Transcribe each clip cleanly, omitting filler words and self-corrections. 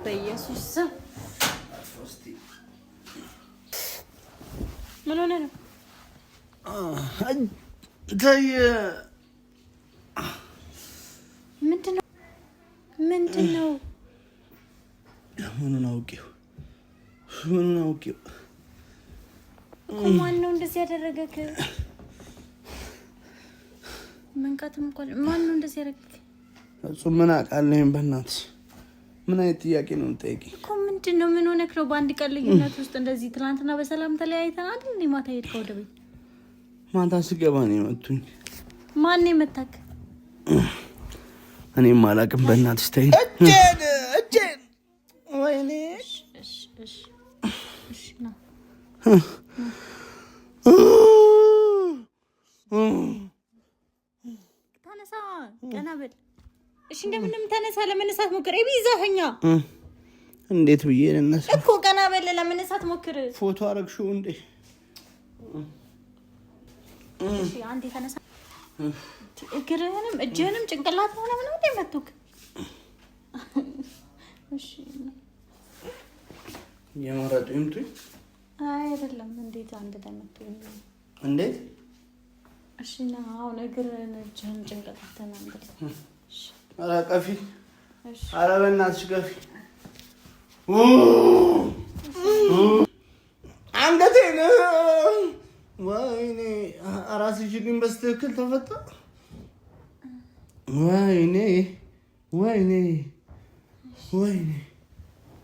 በኢየሱስ ስም ምን ሆነ ነው? ምንድነው? ምኑን አውቄው እኮ ማን ነው እንደዚህ ያደረገክ? መንካትም እንኳን ማን ነው እንደዚህ ያደረገክ? እሱ ምን አውቃለሁ? በእናትሽ ምን አይነት ጥያቄ ነው የምጠይቂኝ? እኮ ምንድነው? ምን ሆነክ ነው? በአንድ ቀን ልዩነት ውስጥ እንደዚህ ትናንትና በሰላም ተለያይተናል አይደል? እንዴ ማታ ሄድከው ወደ ቤት? ማታ ስገባ ነው የመቱኝ። ማን ነው የመታክ? እኔም አላውቅም። በእናትሽ ተይ። እጄን ወይኔ እሺ ነው ተነሳ፣ ቀና በል። እሺ እንደምንም ተነሳ። ለመነሳት ሞክር። ይዛኸኛ እንዴት ብዬ ልነሳ እኮ? ቀና በል፣ ለመነሳት ሞክር። ፎቶ አረግሽው እንዴ? እሺ አንዴ ተነሳ። እግርህንም እጅህንም ጭንቅላት ሆነ ምን እንደ መቱክ? እሺ የመረጡ ይምጡኝ። አይደለም እንዴት አንድ ላይ መቱኝ? እንዴት? እሺ ነው አሁን እግርህን እጅህን ጭንቅላትህን አንድ ላይ። እሺ ኧረ ቀፊ። እሺ ኧረ በእናትሽ ቀፊ። አንገቴን ወይኔ። አራስሽ ግን በስትክክል ተፈታ። ወይኔ ወይኔ ወይኔ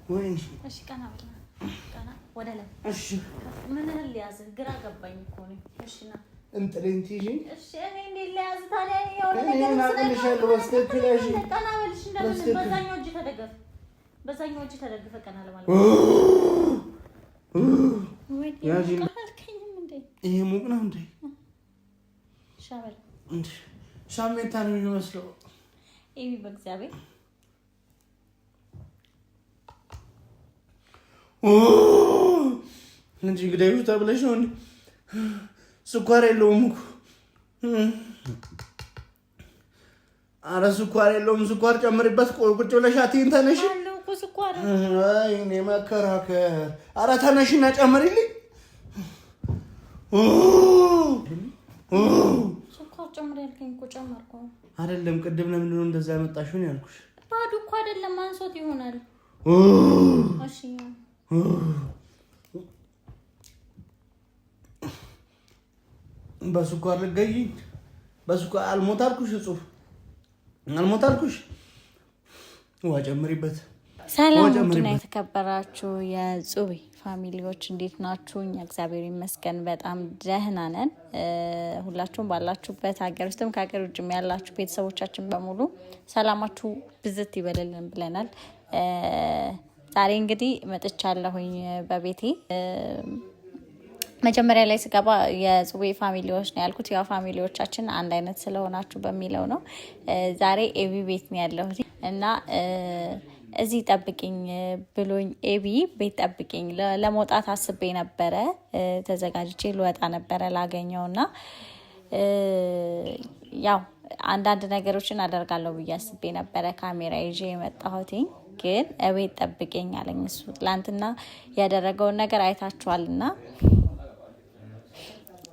ወይኔ። እሺ ቀና በል፣ ቀና ወደ ላይ። እሺ ምን ህል ያዝ? ግራ ገባኝ እኮ ነው። እሺ ና እንጥልኝ ትይጂ። እሺ እኔ እንዴት ሊያዝ ታዲያ? የሆነ ነገር ስለሽ በስትክክል እሺ ቀና በልሽ። እንደምን በዛኛው እጅ ተደገፍ፣ በዛኛው እጅ ተደገፈ። ቀና ለማለት ወይ ያጂ ይሄ ሙቅ ነው እንዴ? ሻበል እንዴ ሻሜታ ነው የሚመስለው። ኤቢ በእግዚአብሔር እንጂ ግዳዩ ተብለሽ ነው እንዴ? ስኳር የለውም እኮ። ኧረ ስኳር የለውም። ስኳር ጨምሪበት። ቁጭ ብለሽ አትይን። ተነሽ። አለው እኮ ስኳር። አይ እኔ መከራከር። ኧረ ተነሽና ጨምሪልኝ። ስኳር ጨምሪ ያልከኝ እኮ ጨመርኩ አይደለም? ቅድም ለምንድን ነው እንደዛ ያመጣሽው ነው ያልኩሽ። ባዶ እኮ አይደለም፣ አንሶት ይሆናል። እሺ በስኳር ልገይ። በስኳር አልሞት አልኩሽ። ጽሁፍ አልሞት አልኩሽ። ውሃ ጨምሪበት። ሰላም ውድና የተከበራችሁ የጹቤ ፋሚሊዎች እንዴት ናችሁ? እኛ እግዚአብሔር ይመስገን በጣም ደህና ነን። ሁላችሁም ባላችሁበት ሀገር ውስጥም ከሀገር ውጭም ያላችሁ ቤተሰቦቻችን በሙሉ ሰላማችሁ ብዝት ይበልልን ብለናል። ዛሬ እንግዲህ መጥቻለሁኝ በቤቴ። መጀመሪያ ላይ ስገባ የጹቤ ፋሚሊዎች ነው ያልኩት። ያው ፋሚሊዎቻችን አንድ አይነት ስለሆናችሁ በሚለው ነው። ዛሬ ኤቢ ቤት ነው ያለሁት እና እዚህ ጠብቂኝ ብሎኝ ኤቢ ቤት ጠብቂኝ ለመውጣት አስቤ ነበረ። ተዘጋጅቼ ልወጣ ነበረ ላገኘውና ያው አንዳንድ ነገሮችን አደርጋለሁ ብዬ አስቤ ነበረ ካሜራ ይዤ የመጣሁትኝ። ግን እቤት ጠብቂኝ አለኝ እሱ። ትላንትና ያደረገውን ነገር አይታችኋልና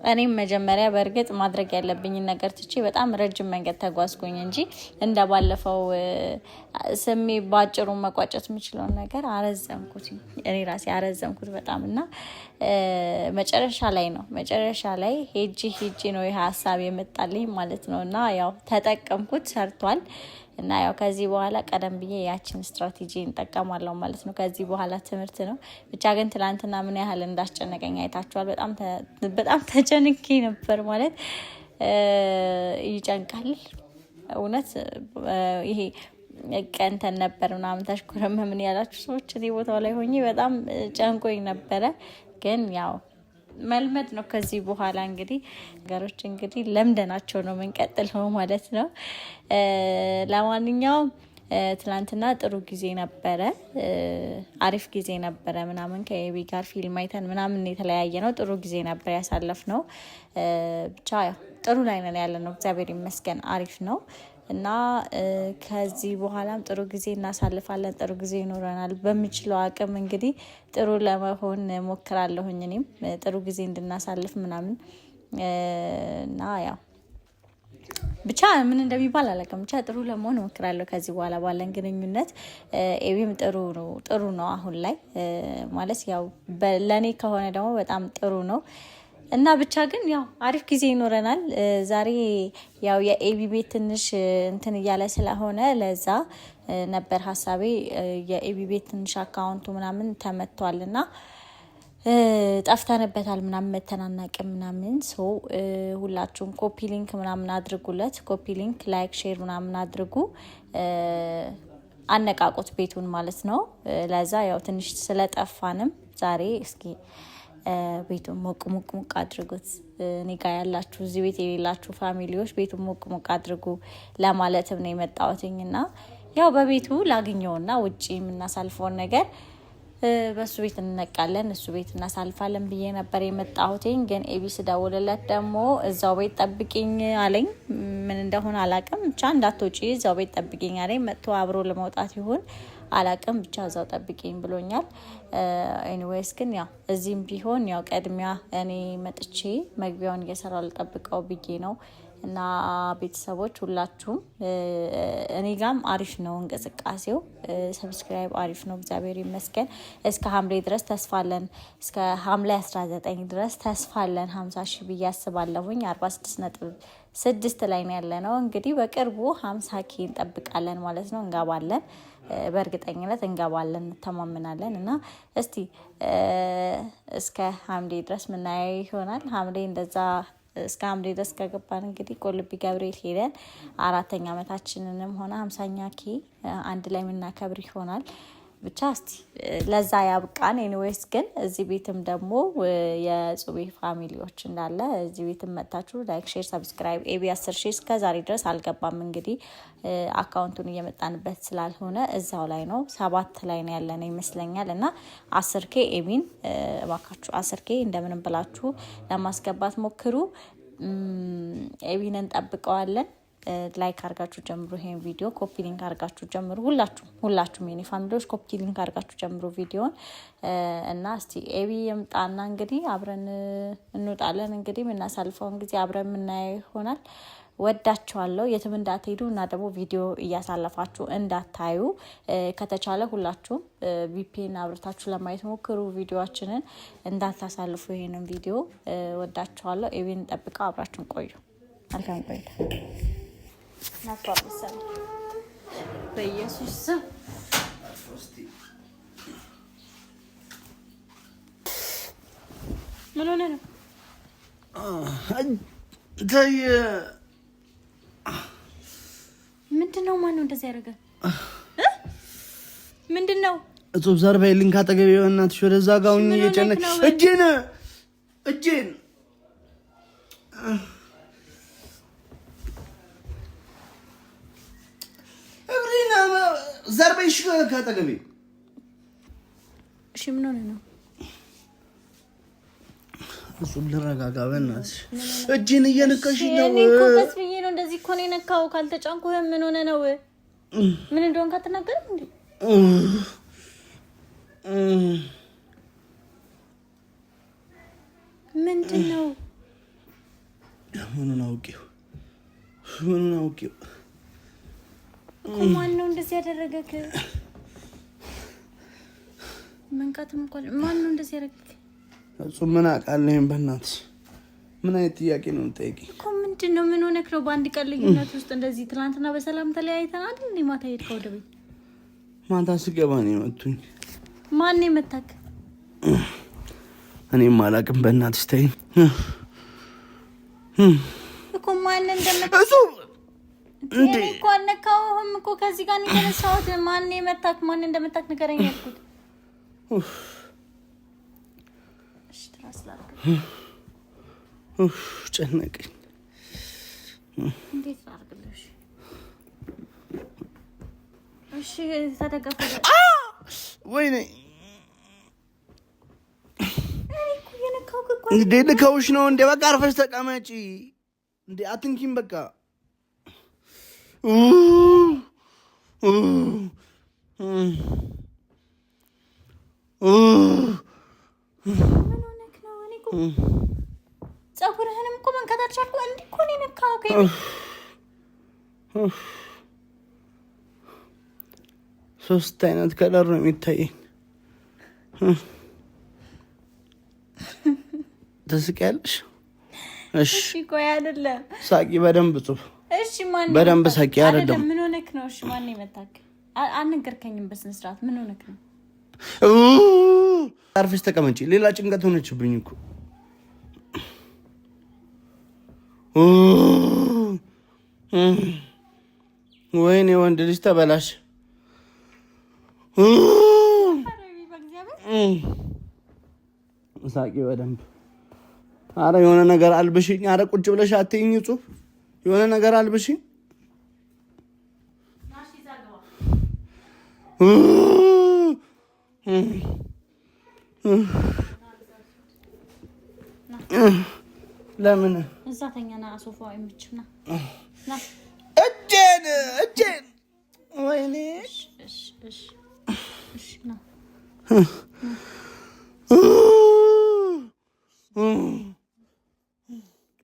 እኔም መጀመሪያ በእርግጥ ማድረግ ያለብኝን ነገር ትቼ በጣም ረጅም መንገድ ተጓዝኩኝ እንጂ እንደባለፈው ስሜ ባጭሩ መቋጨት የምችለውን ነገር አረዘምኩት። እኔ ራሴ አረዘምኩት በጣም እና መጨረሻ ላይ ሄጂ ነው ይሄ ሀሳብ የመጣልኝ ማለት ነው። እና ያው ተጠቀምኩት፣ ሰርቷል። እና ያው ከዚህ በኋላ ቀደም ብዬ ያችን ስትራቴጂ እንጠቀማለሁ ማለት ነው። ከዚህ በኋላ ትምህርት ነው። ብቻ ግን ትላንትና ምን ያህል እንዳስጨነቀኝ አይታችኋል። በጣም ተጨንቄ ነበር ማለት ይጨንቃል እውነት። ይሄ ቀንተን ነበር ምናምን ታሽኮረመ ምን ያላችሁ ሰዎች እዚህ ቦታው ላይ ሆኜ በጣም ጨንቆኝ ነበረ። ግን ያው መልመድ ነው ከዚህ በኋላ እንግዲህ ነገሮች እንግዲህ ለምደናቸው ነው የምንቀጥለው ማለት ነው። ለማንኛውም ትላንትና ጥሩ ጊዜ ነበረ፣ አሪፍ ጊዜ ነበረ ምናምን ከኤቢ ጋር ፊልም አይተን ምናምን የተለያየ ነው። ጥሩ ጊዜ ነበር ያሳለፍ ነው። ብቻ ጥሩ ላይ ነን ያለ ነው። እግዚአብሔር ይመስገን አሪፍ ነው። እና ከዚህ በኋላም ጥሩ ጊዜ እናሳልፋለን፣ ጥሩ ጊዜ ይኖረናል። በሚችለው አቅም እንግዲህ ጥሩ ለመሆን ሞክራለሁኝ እኔም ጥሩ ጊዜ እንድናሳልፍ ምናምን እና ያው ብቻ ምን እንደሚባል አላውቅም። ብቻ ጥሩ ለመሆን ሞክራለሁ ከዚህ በኋላ ባለን ግንኙነት። ኤቢም ጥሩ ነው አሁን ላይ ማለት ያው ለእኔ ከሆነ ደግሞ በጣም ጥሩ ነው እና ብቻ ግን ያው አሪፍ ጊዜ ይኖረናል። ዛሬ ያው የኤቢ ቤት ትንሽ እንትን እያለ ስለሆነ ለዛ ነበር ሀሳቤ። የኤቢ ቤት ትንሽ አካውንቱ ምናምን ተመቷል እና ጠፍተንበታል ምናምን መተናናቅም ምናምን ሰው ሁላችሁም ኮፒ ሊንክ ምናምን አድርጉለት። ኮፒ ሊንክ፣ ላይክ፣ ሼር ምናምን አድርጉ። አነቃቁት ቤቱን ማለት ነው። ለዛ ያው ትንሽ ስለጠፋንም ዛሬ እስኪ ቤቱን ሞቅ ሞቅ ሞቅ አድርጉት። እኔ ጋ ያላችሁ እዚህ ቤት የሌላችሁ ፋሚሊዎች ቤቱን ሞቅ ሞቅ አድርጉ ለማለትም ነው የመጣሁትኝ እና ያው በቤቱ ላግኘውና ውጪ የምናሳልፈውን ነገር በሱ ቤት እንነቃለን፣ እሱ ቤት እናሳልፋለን ብዬ ነበር የመጣሁትኝ። ግን ኤቢ ስደውልለት ደግሞ እዛው ቤት ጠብቂኝ አለኝ። ምን እንደሆነ አላቅም፣ ብቻ እንዳትወጪ እዛው ቤት ጠብቂኝ አለኝ። መጥቶ አብሮ ለመውጣት ይሁን አላቅም፣ ብቻ እዛው ጠብቂኝ ብሎኛል። ኤኒዌይስ ግን ያው እዚህም ቢሆን ያው ቀድሚያ እኔ መጥቼ መግቢያውን እየሰራሁ ልጠብቀው ብዬ ነው። እና ቤተሰቦች ሁላችሁም እኔ ጋም አሪፍ ነው እንቅስቃሴው፣ ሰብስክራይብ አሪፍ ነው እግዚአብሔር ይመስገን። እስከ ሐምሌ ድረስ ተስፋለን፣ እስከ ሐምሌ 19 ድረስ ተስፋለን 50 ሺህ ብዬ አስባለሁኝ። 46.6 ላይ ነው ያለ ነው። እንግዲህ በቅርቡ 50 ኬ እንጠብቃለን ማለት ነው። እንገባለን፣ በእርግጠኝነት እንገባለን፣ እንተማመናለን። እና እስቲ እስከ ሐምሌ ድረስ ምናየው ይሆናል። ሐምሌ እንደዛ እስከ ሐምሌ ድረስ ከገባን እንግዲህ ቁልቢ ገብርኤል ሄደን 4ኛ ዓመታችንንም ሆነ 50ኛ ኬ አንድ ላይ የምናከብር ይሆናል። ብቻ እስቲ ለዛ ያብቃን። ኤኒዌይስ ግን እዚህ ቤትም ደግሞ የጹቤ ፋሚሊዎች እንዳለ እዚህ ቤትም መጣችሁ ላይክ፣ ሼር፣ ሰብስክራይብ ኤቢ 10 ሺህ እስከ ዛሬ ድረስ አልገባም። እንግዲህ አካውንቱን እየመጣንበት ስላልሆነ እዛው ላይ ነው 7 ላይ ነው ያለነው ይመስለኛል። እና 10 ኬ ኤቢን እባካችሁ 10 ኬ እንደምንም ብላችሁ ለማስገባት ሞክሩ። ኤቢን እንጠብቀዋለን። ላይክ አርጋችሁ ጀምሩ ይሄን ቪዲዮ፣ ኮፒ ሊንክ አርጋችሁ ጀምሩ። ሁላችሁም የኔ ፋሚሊዎች ኮፒ ሊንክ አርጋችሁ ጀምሩ ቪዲዮን እና እስቲ ኤቢ የምጣና እንግዲህ አብረን እንወጣለን። እንግዲህ የምናሳልፈውን ጊዜ አብረን የምናየው ይሆናል። ወዳችኋለሁ። የትም እንዳትሄዱ እና ደግሞ ቪዲዮ እያሳለፋችሁ እንዳታዩ። ከተቻለ ሁላችሁም ቪፒኤን አብርታችሁ ለማየት ሞክሩ። ቪዲዮአችንን እንዳታሳልፉ ይሄንን ቪዲዮ። ወዳችኋለሁ። ኤቢን ጠብቀው አብራችሁን ቆዩ። መልካም ቆይታ። ናቷልሰን በኢየሱስ ስም ምን ሆነ ነው? ምንድነው? ማን ነው እንደዚህ ያደረገ? ምንድነው? እጾብ ዘር በይልኝ ካጠገቤ በእናትሽ ወደዛ ጋር ሁኚ። እየጨነቅ እጄን እብሪና ዘር በይሽ ካጠገቤ። እሺ ምን ሆነ ነው? እሱን ልረጋጋ በእናትሽ። እጄን እየነካሽ ነው። እኔ እኮ ቀስ ብዬ ነው እንደዚህ እኮ ነው የነካው። ካልተጫንኩ ምን ሆነ ነው? ምን እንደሆነ ካትናገርም እንዴ? ምንድነው? ምኑን አውቄው ማን ነው እንደዚህ ያደረገክ? መንካትም እንኳን ማን ነው እንደዚህ ያደረገክ? እሱ ምን አውቃለሁ? በእናትሽ ምን አይነት ጥያቄ ነው የምትጠይቂኝ? እኮ ምንድነው? ምን ሆነክ ነው? በአንድ ቀን ልዩነት ውስጥ እንደዚህ ትናንትና በሰላም ተለያይተን አይደል እንዴ? ማታ ሄድከው ወደ ቤት? ማታ ስገባ ነው የመቱኝ። ማን ነው የመታክ? እኔም አላውቅም። በእናትሽ ተይኝ እኮ ማን እንደመታክ እንዴ? እኮ አልነካሁህም እኮ ከዚህ ጋር ነው የተነሳሁት። ማን ነው የመታክ? ማን እንደመታክ ንገረኝ ያልኩት። እሺ ትራስ ላድርግ። ጨነቀኝ። እንዴት ላድርግልሽ? እሺ ተደገፈ። ወይኔ እኮ የነካሁክ እኮ እንዴ ልከውሽ ነው እንዴ? በቃ አርፈሽ ተቀመጪ እንዴ። አትንኪም በቃ ፀጉርህንም እኮ መንካት አልቻልኩም። እንዲህ እኮ ነው የነካው። ሶስት አይነት ከለር ነው የሚታየኝ። ትስቂያለሽ? እሺ ቆይ አይደለም ሳቂ፣ በደንብ ጽፍ። እሺ ማን በደንብ ሳቂ። አይደለም ምን ሆነክ ነው? እሺ ማን የመታክ? አልነገርከኝም በስነ ስርዓት። ምን ሆነክ ነው? አርፈሽ ተቀመጪ። ሌላ ጭንቀት ሆነችብኝ እኮ። ወይኔ ወንድ ልጅ ተበላሽ። ሳቂ በደንብ። አረ የሆነ ነገር አልብሽኝ። አረ ቁጭ ብለሽ አትይኝ ጽሁፍ። የሆነ ነገር አልብሽኝ። ለምን እዛ ተኛና ሶፋው አይመችም? ና እጄን ወይኔ ና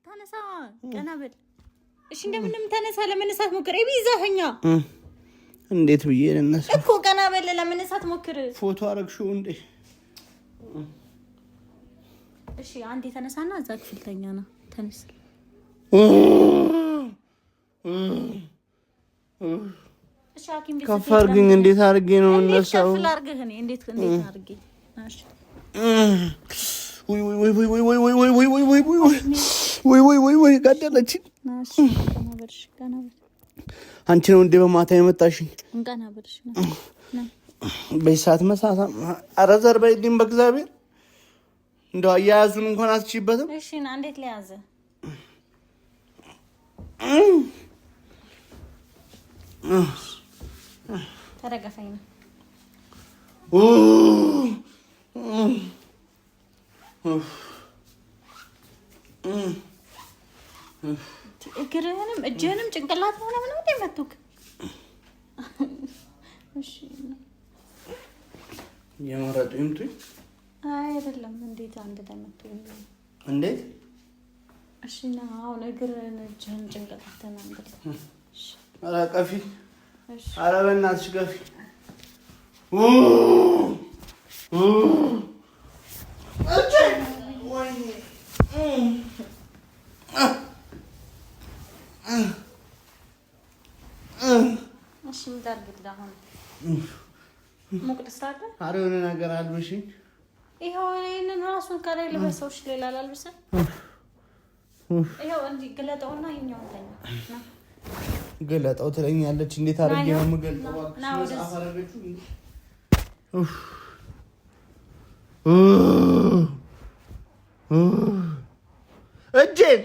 ተነሳ፣ ቀና በል። እሺ እንደምንም ተነሳ። ለመነሳት ሞክር። ይዛኸኛ እንዴት ብዬ ልነሳ እኮ? ቀና በል፣ ለመነሳት ሞክር። ፎቶ አረግሽው እንዴ? እሺ አንዴ ተነሳና እዛ ክፍል ተኛ ነው። ተነስ። እሺ ሐኪም ቤት ከፍ አድርግኝ። እንዴት አድርጌ ነው እነሳው? ከፍ አድርግህ። እኔ እንዴት አድርጌ? እሺ ወይ ገደለችኝ። አንቺ ነው እንዴ በማታ የመጣሽኝ? በሰዓት መሳሳ። ኧረ ዘር በይልኝ በእግዚአብሔር። እንደው አያያዙን እንኳን አትችይበትም። እሺ ና እንዴት ለያዘ? ተረጋጋኝ ነው። እግርህንም እጅህንም ጭንቅላትህንም ነው እንዴ መቱክ? እሺ የመረጡኝ እንዴ? አይ አይደለም። እንዴት አንድ ለመቱኝ? እንዴት? እሺ ና አሁን እግርህን እጅህን ጭንቅላትህን አንግል። እሺ ኧረ ቀፊ። እሺ ኧረ በእናትሽ ቀፊ። እሺ ምታርግልህ አሁን ሙቅድስ አለ። ኧረ የሆነ ነገር አልብሽኝ። ይኸው ይሄንን ራሱን ከላይ ልበሰው። እሺ ሌላ አላልብሰን። ይኸው እንዲህ ግለጠውና ይኸኛው ተኛ ና ግለጠው ትለኛለች። እንዴት አድርጌ ነው የምገልጠው? እጄን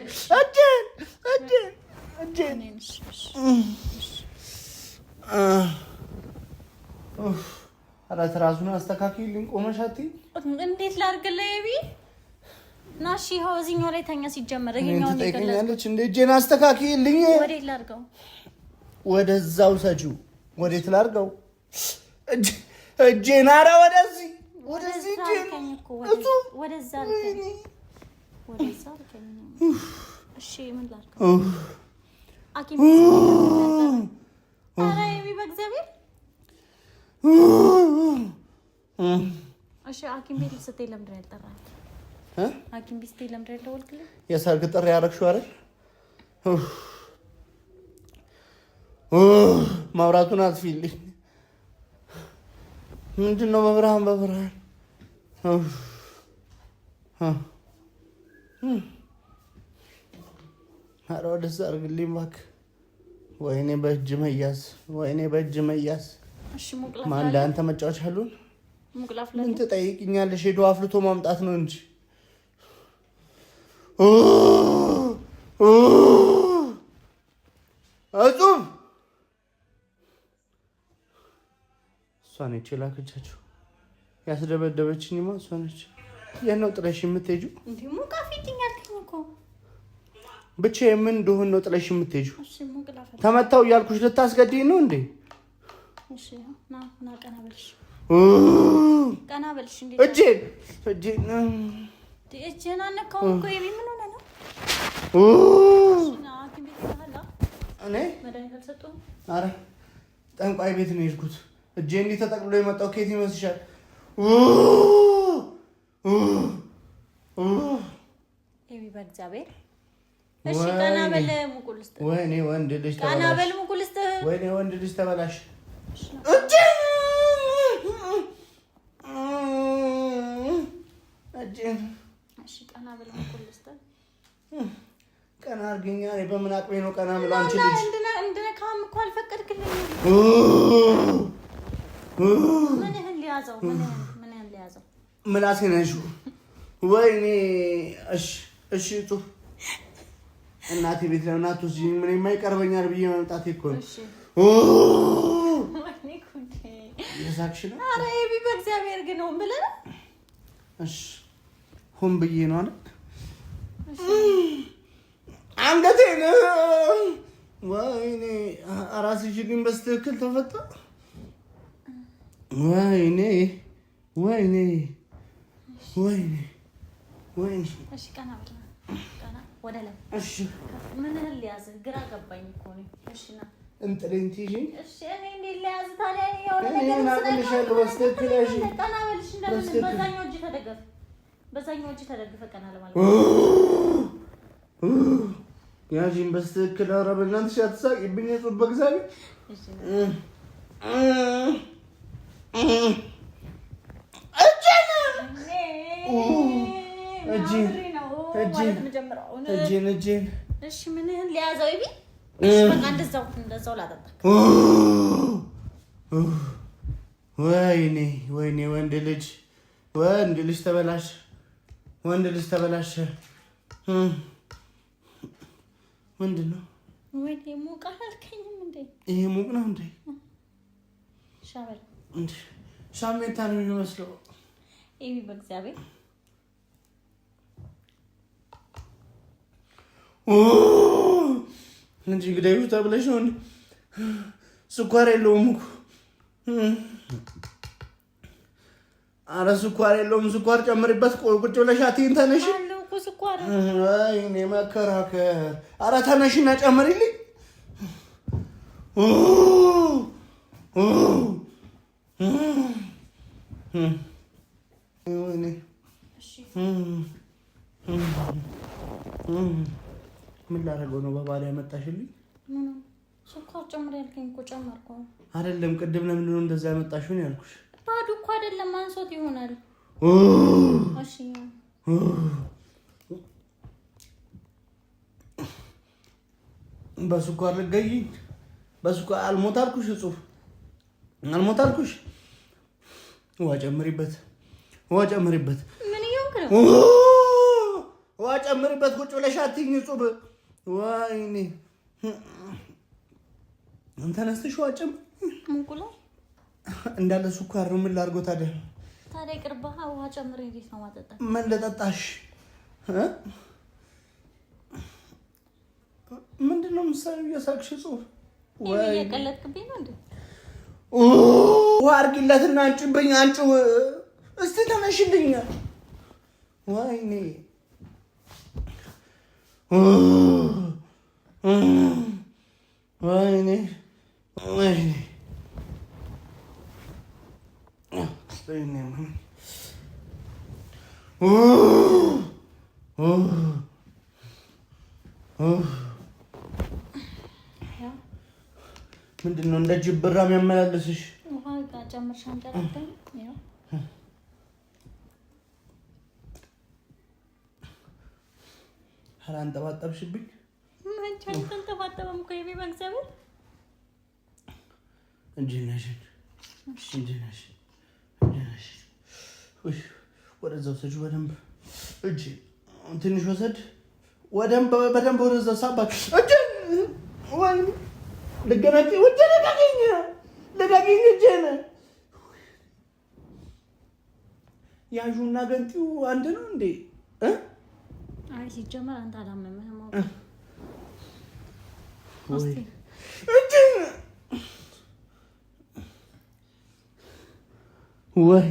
ኧረ ትራሱን አስተካክይልኝ። ቆመሽ አትይኝ። እንዴት ላድርግልህ? የቢ ና እሺ ይኸው እዚህኛው ላይ ተኛ። ሲጀመር ይኸኛውን ትጠይቀኛለች እንደ እጄን አስተካክይልኝ። ወዴት ላድርገው? ወደዛው ሰጂው። ወዴት ላድርገው እጄን? ኧረ ወደዚህ እጄን ወደዛ አልከኝ። እሺ ምን ላድርገው? ሐኪም ኧረ የቢ በእግዚአብሔር። እሺ ሐኪም ቤት ስትሄድ ለምንድን ነው ያልጠራኸኝ? ሐኪም ቤት ስትሄድ ለምንድን ነው ያልደወልክልኝ? የሰርግ ጥሪ ያደረግሽው አይደል? መብራቱን አጥፊልኝ። ምንድን ነው በብርሃን ኧረ ወደዛ አድርግልኝ እባክህ። ወይኔ በእጅ መያዝ። ማን ለአንተ መጫወቻ አሉን? ምን ትጠይቅኛለሽ? ሄዶ አፍልቶ ማምጣት ነው እንጂ። እጹብ እሷ ነች የላከቻቸው። ያስደበደበችኝማ እሷ ነች። የት ነው ጥለሽ የምትሄጂው? እንዴ ሙቃ ፊትኝ አልከኝ እኮ። ብቻዬን ምን እንደሆነ ነው ጥለሽ የምትሄጂው? ተመታው እያልኩሽ ልታስገድኝ ነው እንዴ? እሺ ና ቀና በልሽ። ቀና በልሽ። እንዴ እጄን አነካው እኮ የቢ ምን ሆነ ነው? እኔ መድኃኒት አልሰጡም። ኧረ ጠንቋይ ቤት ነው የሄድኩት። እጄ እንዲህ ተጠቅሎ የመጣው ከየት ይመስልሻል? ኤቢ በእግዚአብሔር እሺ ቀና በል ሙቁልስት። ወይኔ ወንድ ልጅ ተበላሽ። ቀና በል ሙቁልስት። ወይኔ ወንድ ልጅ ተበላሽ። እሺ ቀና በል ሙቁልስት። ቀና አድርገኛ። በምን አቅሜ ነው ቀና የምለው? አንቺ ልጅ እንድነካም እኮ አልፈቀድክልኝም። ምንህን ሊያዘው? ምንህን ሊያዘው? ምላሴ ነሽ። ወይኔ እሺ ጡፍ እናቴ ቤት ለእናቱ እዚህ ምን የማይቀርበኛል ብዬ መምጣቴ እኮ ነው። የሳቅሽ ነው? ኧረ ኤቢ በእግዚአብሔር ግን ሆን ብለህ ነው? እሺ ሆን ብዬ ነው አይደል? አንገቴን ወይኔ አራስሽ ግን በስትክክል ተፈታ። ወይኔ እሺ ቀና በል ቀና ወደ ላይ። እሺ ምንህን ሊያዝህ? ግራ ገባኝ እኮ ነው። እሺ ና እንጥሬን ትይዥ። እሺ እኔ እንዴት ሊያዝህ ታዲያ? የሆነ ነገር ስለናቅልሻለሁ በስትክክል ያዥ። ቀና በልሽ። እንደምን በዛኛው እጅ ተደገፍ። በዛኛው እጅ ተደግፈ ቀና ለማለት ያዥን በስትክክል። ኧረ በእናትሽ አትሳቂብኝ። የጾም በእግዚአብሔር እጄን እሺ ምንህን ሊያዘው ይቢ? በቃ እንደዛው ላጠጣክ። ወይኔ ወንድ ልጅ ተበላሽ። ምንድን ነው? ወይኔ ሙቅ አላልከኝም እንዴ? ይሄ ሙቅ ነው እንዴ? ሻበል እንዴ ሻሜታ ነው የሚመስለው። ኤቢ በእግዚአብሔር እንጂ ግዳዩ ተብለሽ ነው እንዴ? ስኳር የለውም እኮ። ኧረ ስኳር የለውም። ስኳር ጨምሪበት። ቁጭ ብለሽ አትይን። ተነሽ። ስኳር እኔ መከራከር። ኧረ ተነሽና ጨምሪልኝ። ምን ላደርገው ነው በባዶ ያመጣሽልኝ? ስኳር ጨምር ያልከኝ እኮ ጨመርኩ አይደለም? ቅድም ለምንድን ነው እንደዛ ያመጣሽው ነው ያልኩሽ። ባዶ እኮ አይደለም፣ አንሶት ይሆናል። እሺ በስኳር ልትገይ? በስኳር አልሞት አልኩሽ። እጹብ አልሞት አልኩሽ። ውሃ ጨምሪበት። ምን እየሆንክ ነው? ውሃ ጨምሪበት። ቁጭ ብለሽ አትይኝ እጹብ። ወይኔ ተነስተሽ ውሃ ጨምሪ። ሙቁላ እንዳለ ስኳር ነው። ምን ላድርገው ታዲያ? ቅርባህ ውሃ ጨምሪ። እንዴት ነው ማጠጣት? ምን ልጠጣሽ? ምንድን ነው ምሳሌ እያሳቅሽ? ጽሁፍ ወይ እየቀለድክብኝ ነው እንዴ? ውሃ አድርጊለትና አንጭብኝ። አንጭው እስቲ ተነሽልኝ። ወይኔ ምንድን ነው እንደ ጅብራ የሚያመላልስሽ? ውሃ ጨምር። ሻንቀረተኝ ኧረ አንጠባጠብሽብኝ። ምን ተንጠባጠበም እኮ የቤ በእግዚአብሔር እንጂ ነሽ። ወደዛ ውሰጅ በደንብ። እጅ ትንሽ ወሰድ። በደንብ ወደዛ ሳባክ። ወይ ልገናኝ ወደ ለጋገኝ እጄን ያዡና ገንጢው አንድ ነው እንዴ? አይ ሲጀመር አንተ አላመመህም። ወይ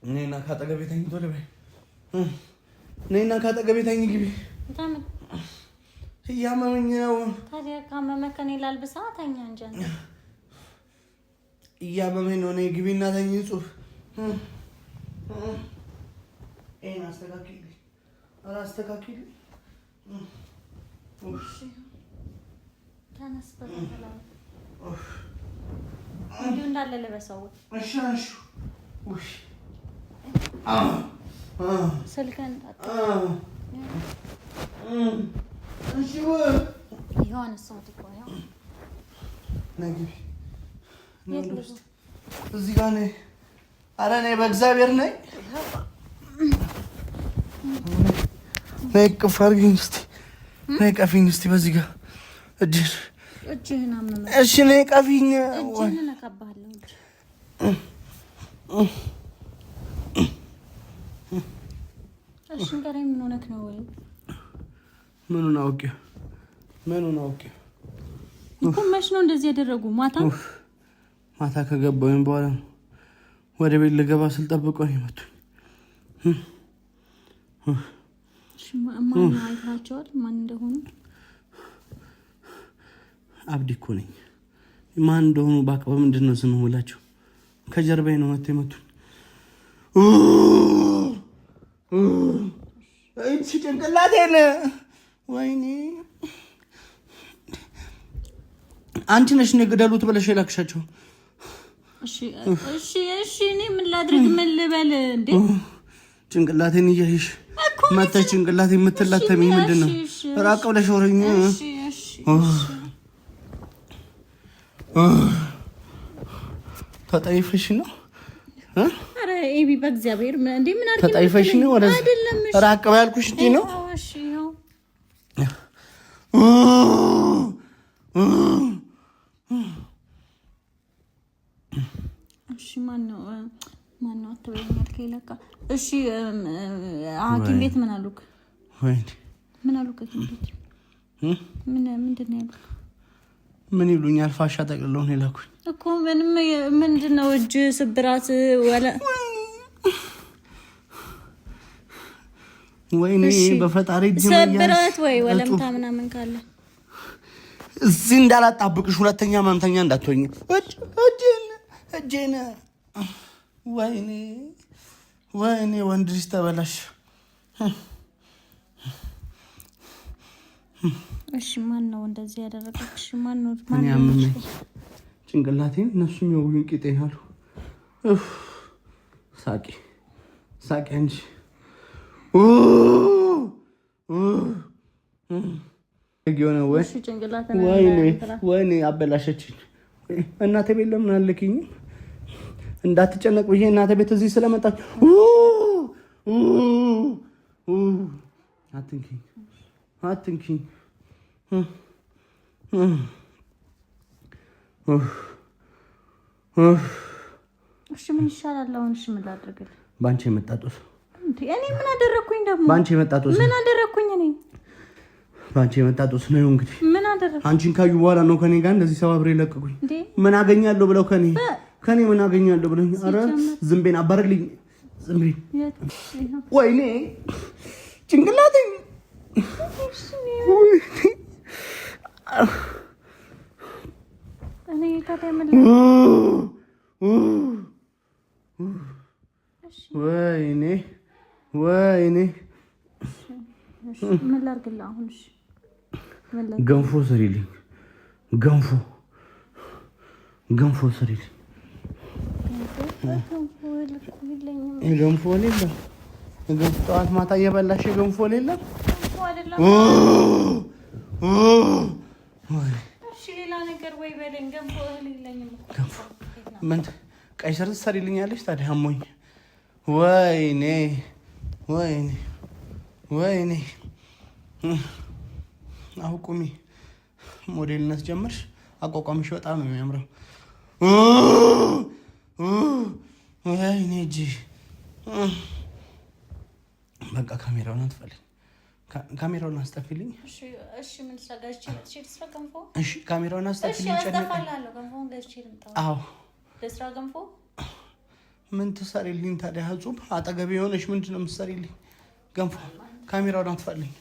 ነይና ካጠገቤ ተኝ ቶሎ በይ ነይና ካጠገቤ ተኝ ግቢ እያመመኝ ነው ታዲያ ካመመህ ከኔ ላልብሳ ተኛ እንጂ እያመመኝ ነው ነይ ግቢና ተኝ ጽሁፍ ይሄን አስተካክል ተነስ በተላ እንዲሁ እንዳለ ልበሰው እሺ ስልከን እሺ ይሆን ሰዓት እኮ ያው ነግቢ እዚህ ጋር ነኝ ኧረ ነይ በእግዚአብሔር ነይ ነይ ቅፍ አድርጊኝ እስኪ ነይ ቀፊኝ እስኪ በዚህ ጋር እጅህን አመመህ እሺ ነይ ቀፊኝ እጅህን እነካብሃለሁ እሺ ንገረኝ ምን ሆነህ ነው ወይ ምኑን አውቄው እኮ መች ነው እንደዚህ ያደረጉ ማታ ከገባሁኝ በኋላ ወደ ቤት ልገባ ስል ጠብቀው ይመቱኝ ማን አይታቸዋል ማን እንደሆኑ አብዲ እኮ ነኝ ማን እንደሆኑ ባቀበ ምንድነው ስም ሁላችሁ ከጀርባዬ ነው መጥተው ይመቱኝ እቺ ጭንቅላቴን ወይኔ አንቺ ነሽ ግደሉት ብለሽ የላክሻቸው እሺ እኔ ምን ላድርግ ምን ልበል እንዴ ጭንቅላቴን እያይሽ መተሽ ጭንቅላቴን የምትላተሚኝ ምንድነው ራቅ ብለሽ ወረኝ ተጠይፈሽ ነው አረ ኤቢ በእግዚአብሔር እንዴ ምን አድርገሽ ተጠይፈሽ ነው ወደ ራቅ ባልኩሽ እንዴ ነው እሺ ነው እሺ ማን ነው አትበይኛል ከይለካ እሺ ሐኪም ቤት ምን አሉክ ምን አሉክ ሐኪም ቤት ምንድነው ያሉት ምን ይሉኛል ፋሻ ጠቅልለው ነው የላኩኝ እኮ ምንድነው እጅ ስብራት ወለ ወይኔ በፈጣሪ እጅ ስብራት ወይ ወለምታ ምናምን ካለ እዚህ እንዳላጣብቅሽ ሁለተኛ ማምተኛ እንዳትሆኝ እጄን ወይኔ ወንድ ልጅ ተበላሽ እሺ ማን ነው እንደዚህ ያደረገው እሺ ማን ነው ጭንቅላቴን እነሱም የውኝ ቂጤን አሉ ሳቂ እንጂ የሆነ ወይኔ አበላሸችኝ እናቴ ቤት ለምን አልክኝ እንዳትጨነቅ ብዬ እናቴ ቤት እዚህ ስለመጣች አትንኪኝ እሺ ምን ይሻላል አሁን እሺ ምን ላድርግ ባንቺ የመጣጡስ እኔ ምን አደረኩኝ ደግሞ ባንቺ የመጣጡስ ምን አደረኩኝ እኔ ባንቺ የመጣጡስ ነው እንግዲህ ምን አደረኩ አንቺን ካዩ በኋላ ነው ከኔ ጋር እንደዚህ ሰባብሬ ለቀቁኝ ምን አገኛለሁ ብለው ከኔ ምን አገኛለሁ ብለኝ አረ ዝምቤን አባረልኝ ዝምቤን ወይኔ ጭንቅላቴ እኔ ከተመለ ወይኔ ምን ላድርግልህ አሁን እሺ ገንፎ ስሪልኝ ገንፎ ስሪልኝ ገንፎ የለም ጠዋት ማታ እየበላሽ ገንፎ የለም እሺ ሌላ ነገር ወይ በለኝ ገንፎ የለኝም ምን ቀይ ስር ትሰሪልኛለሽ ታዲያ አሞኝ ወይኔ አውቁሚ ሞዴልነት ጀመርሽ አቋቋምሽ በጣም ነው የሚያምረው ወይኔ እጂ በቃ ካሜራውን አጥፋልኝ። ካሜራውን አስጠፊልኝ። እሺ ምን ሰጋጅ ትስራ ገንፎ? እሺ ካሜራውን አስጠፊልኝ። እሺ አስጠፋላለሁ። ገንፎውን ገዝቼ ልምጣ። አዎ ለስራ ገንፎ ምን ትሰሪልኝ ታዲያ? አጠገቤ የሆነሽ ምንድን ነው የምትሰሪልኝ? ገንፎ ካሜራውን አጥፋልኝ።